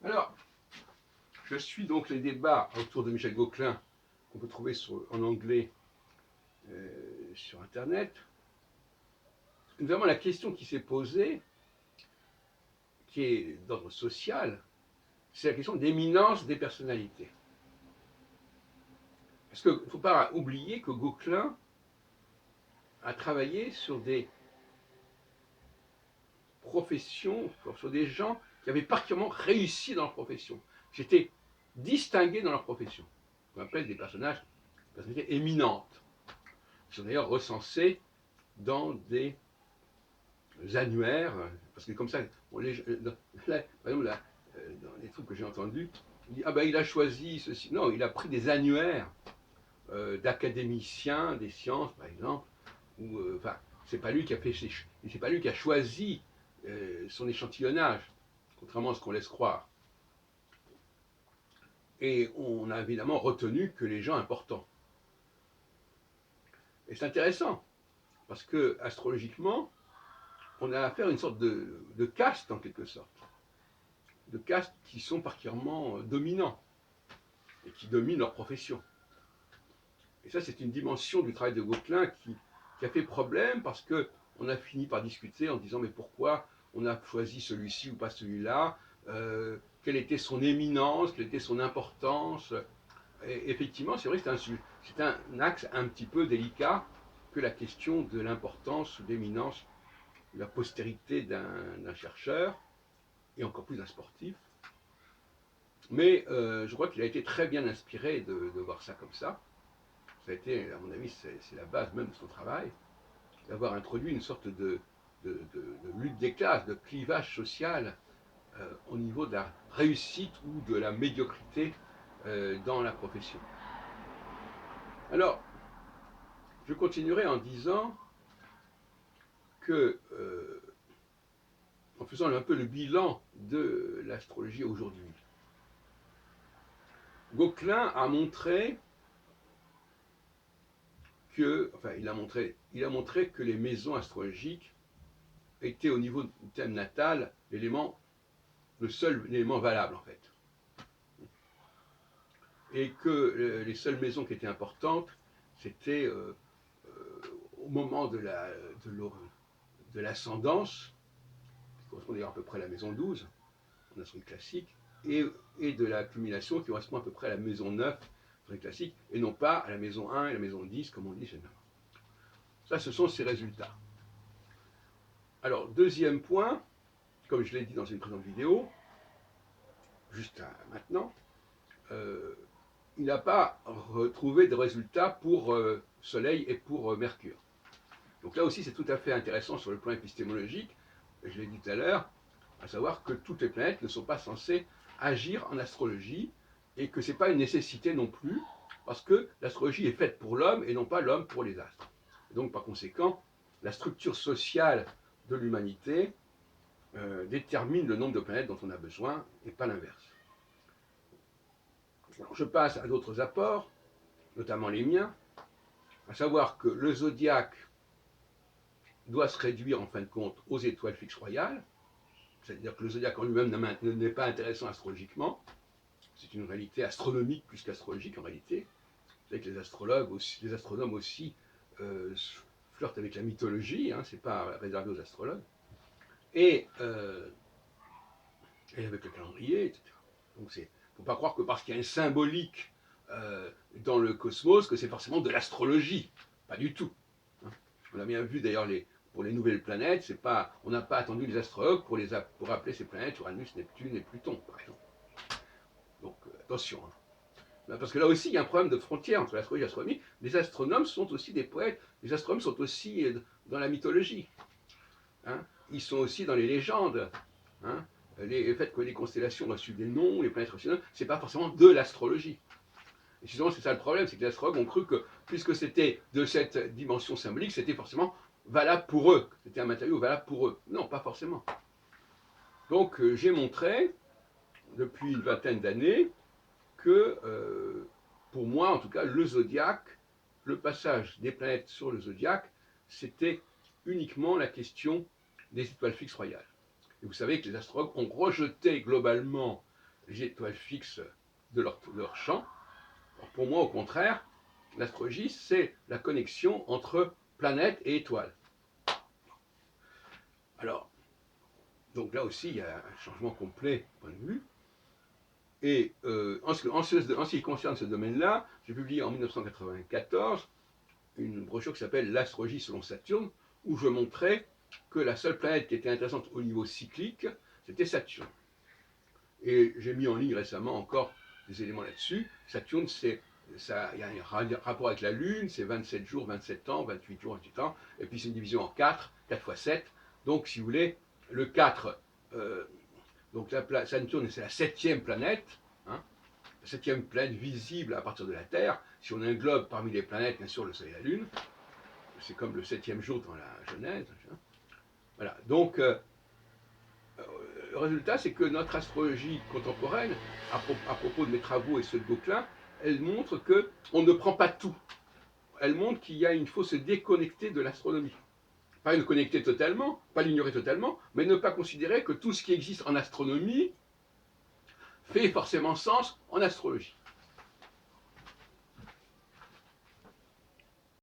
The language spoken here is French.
Alors, je suis donc les débats autour de Michel Gauquelin, qu'on peut trouver en anglais sur Internet. Notamment la question qui s'est posée, qui est d'ordre social, c'est la question d'éminence des personnalités. Parce qu'il ne faut pas oublier que Gauquelin a travaillé sur des professions, sur des gens qui avaient particulièrement réussi dans leur profession, qui étaient distingués dans leur profession. On appelle des personnalités éminentes, qui sont d'ailleurs recensés dans des annuaires, parce que comme ça, par exemple, dans les trucs que j'ai entendus, il dit, ah ben il a choisi ceci. Non, il a pris des annuaires d'académiciens des sciences, par exemple, ou enfin, c'est pas lui qui a fait c'est pas lui qui a choisi son échantillonnage, contrairement à ce qu'on laisse croire. Et on a évidemment retenu que les gens importants. Et c'est intéressant, parce que astrologiquement, on a affaire à une sorte de caste, en quelque sorte. De castes qui sont particulièrement dominants et qui dominent leur profession. Et ça, c'est une dimension du travail de Gauquelin qui a fait problème parce qu'on a fini par discuter en disant mais pourquoi on a choisi celui-ci ou pas celui-là, quelle était son éminence, quelle était son importance. Et effectivement, c'est vrai que c'est un axe un petit peu délicat que la question de l'importance ou d'éminence de la postérité d'un chercheur, et encore plus d'un sportif. Mais je crois qu'il a été très bien inspiré de voir ça comme ça. Ça a été, à mon avis, c'est la base même de son travail, d'avoir introduit une sorte de lutte des classes, de clivage social au niveau de la réussite ou de la médiocrité dans la profession. Alors, je continuerai en disant que, en faisant un peu le bilan de l'astrologie aujourd'hui, Gauquelin a montré il a montré que les maisons astrologiques étaient au niveau du thème natal le seul élément valable en fait. Et que les seules maisons qui étaient importantes, c'était au moment de l'ascendance, qui correspond d'ailleurs à peu près à la maison 12, en astrologie classique, et de l'accumulation qui correspond à peu près à la maison 9, astrologie classique, et non pas à la maison 1 et la maison 10, comme on dit généralement. Ça, ce sont ces résultats. Alors, deuxième point, comme je l'ai dit dans une précédente vidéo, juste maintenant, il n'a pas retrouvé de résultats pour Soleil et pour Mercure. Donc là aussi, c'est tout à fait intéressant sur le plan épistémologique, je l'ai dit tout à l'heure, à savoir que toutes les planètes ne sont pas censées agir en astrologie et que ce n'est pas une nécessité non plus, parce que l'astrologie est faite pour l'homme et non pas l'homme pour les astres. Et donc, par conséquent, la structure sociale de l'humanité détermine le nombre de planètes dont on a besoin et pas l'inverse. Alors, je passe à d'autres apports, notamment les miens, à savoir que le zodiaque doit se réduire en fin de compte aux étoiles fixes royales, c'est-à-dire que le zodiaque en lui-même n'est pas intéressant astrologiquement, c'est une réalité astronomique plus qu'astrologique en réalité. Vous savez que les astronomes aussi flirtent avec la mythologie, hein, c'est pas réservé aux astrologues, et avec le calendrier, etc. Donc il ne faut pas croire que parce qu'il y a un symbolique dans le cosmos, que c'est forcément de l'astrologie. Pas du tout. Hein. On a bien vu d'ailleurs pour les nouvelles planètes, on n'a pas attendu les astrologues pour appeler ces planètes Uranus, Neptune et Pluton, par exemple. Donc attention. Hein. Parce que là aussi, il y a un problème de frontière entre l'astrologie et l'astronomie. Les astronomes sont aussi des poètes. Les astronomes sont aussi dans la mythologie. Hein. Ils sont aussi dans les légendes. Hein. Le fait que les constellations ont reçu des noms, les planètes reçues des noms, c'est pas forcément de l'astrologie. Et justement, c'est ça le problème, c'est que les astrologues ont cru que, puisque c'était de cette dimension symbolique, c'était forcément valable pour eux. C'était un matériau valable pour eux. Non, pas forcément. Donc, j'ai montré, depuis une vingtaine d'années, que, pour moi, en tout cas, le zodiaque, le passage des planètes sur le zodiaque, c'était uniquement la question des étoiles fixes royales. Et vous savez que les astrologues ont rejeté globalement les étoiles fixes de leur champ. Alors pour moi, au contraire, l'astrologie, c'est la connexion entre planètes et étoiles. Alors, donc là aussi, il y a un changement complet de point de vue. Et en ce qui concerne ce domaine-là, j'ai publié en 1994 une brochure qui s'appelle L'astrologie selon Saturne, où je montrais que la seule planète qui était intéressante au niveau cyclique, c'était Saturne. Et j'ai mis en ligne récemment encore des éléments là-dessus. Saturne, il y a un rapport avec la Lune, c'est 27 jours, 27 ans, 28 jours, 28 ans, et puis c'est une division en 4, 4 fois 7. Donc, si vous voulez, le 4, donc Saturne, c'est la 7e planète, hein, la 7e planète visible à partir de la Terre. Si on englobe parmi les planètes, bien sûr, le Soleil et la Lune, c'est comme le 7e jour dans la Genèse. Hein. Voilà, donc le résultat, c'est que notre astrologie contemporaine, à propos de mes travaux et ceux de Gauquelin, elle montre qu'on ne prend pas tout. Elle montre qu'il faut se déconnecter de l'astronomie. Pas le connecter totalement, pas l'ignorer totalement, mais ne pas considérer que tout ce qui existe en astronomie fait forcément sens en astrologie.